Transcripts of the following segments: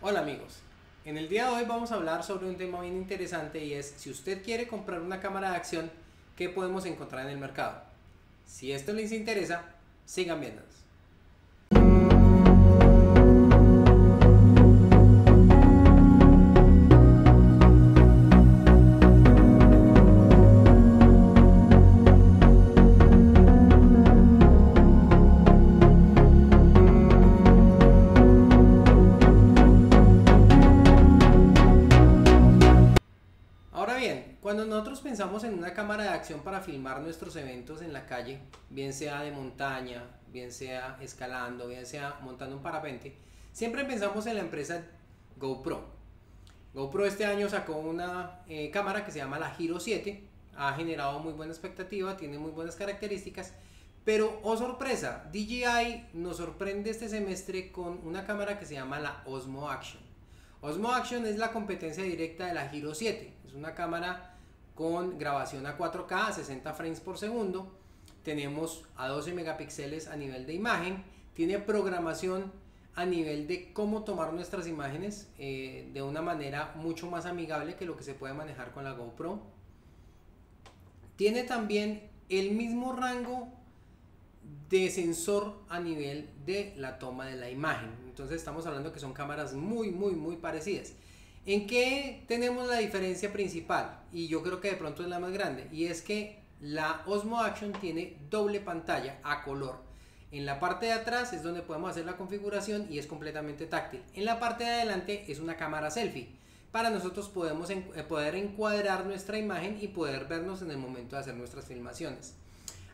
Hola amigos, en el día de hoy vamos a hablar sobre un tema bien interesante y es si usted quiere comprar una cámara de acción, ¿qué podemos encontrar en el mercado? Si esto les interesa, sigan viéndonos. Ahora bien, cuando nosotros pensamos en una cámara de acción para filmar nuestros eventos en la calle, bien sea de montaña, bien sea escalando, bien sea montando un parapente, siempre pensamos en la empresa GoPro. GoPro este año sacó una cámara que se llama la Hero 7, ha generado muy buena expectativa, tiene muy buenas características, pero oh sorpresa, DJI nos sorprende este semestre con una cámara que se llama la Osmo Action. Osmo Action es la competencia directa de la Hero 7. Es una cámara con grabación a 4K a 60 frames por segundo. Tenemos a 12 megapíxeles a nivel de imagen. Tiene programación a nivel de cómo tomar nuestras imágenes de una manera mucho más amigable que lo que se puede manejar con la GoPro. Tiene también el mismo rango de sensor a nivel de la toma de la imagen. Entonces estamos hablando que son cámaras muy parecidas. ¿En qué tenemos la diferencia principal? Y yo creo que de pronto es la más grande, y es que la Osmo Action tiene doble pantalla a color. En la parte de atrás es donde podemos hacer la configuración y es completamente táctil. En la parte de adelante es una cámara selfie. Para nosotros poder encuadrar nuestra imagen y poder vernos en el momento de hacer nuestras filmaciones.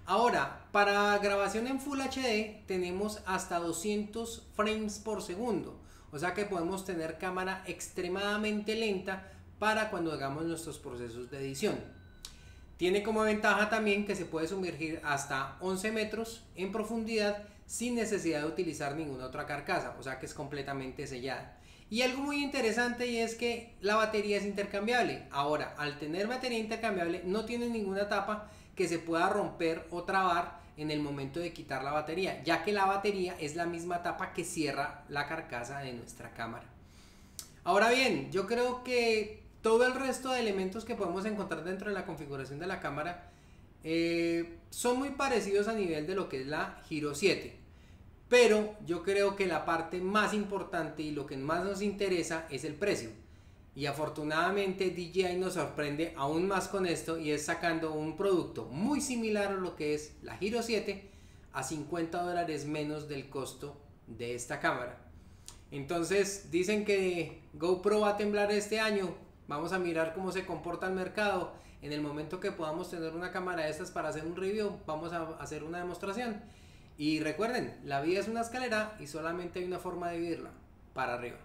Ahora, para grabación en Full HD tenemos hasta 200 frames por segundo, o sea que podemos tener cámara extremadamente lenta para cuando hagamos nuestros procesos de edición. Tiene como ventaja también que se puede sumergir hasta 11 metros en profundidad sin necesidad de utilizar ninguna otra carcasa, o sea que es completamente sellada. Y algo muy interesante y es que la batería es intercambiable. Ahora, al tener batería intercambiable no tiene ninguna tapa que se pueda romper o trabar en el momento de quitar la batería, ya que la batería es la misma tapa que cierra la carcasa de nuestra cámara. Ahora bien, yo creo que todo el resto de elementos que podemos encontrar dentro de la configuración de la cámara son muy parecidos a nivel de lo que es la Hero 7. Pero yo creo que la parte más importante y lo que más nos interesa es el precio. Y afortunadamente DJI nos sorprende aún más con esto y es sacando un producto muy similar a lo que es la Hero 7 a $50 menos del costo de esta cámara. Entonces dicen que GoPro va a temblar este año. Vamos a mirar cómo se comporta el mercado. En el momento que podamos tener una cámara de estas para hacer un review, vamos a hacer una demostración. Y recuerden, la vida es una escalera y solamente hay una forma de vivirla, para arriba.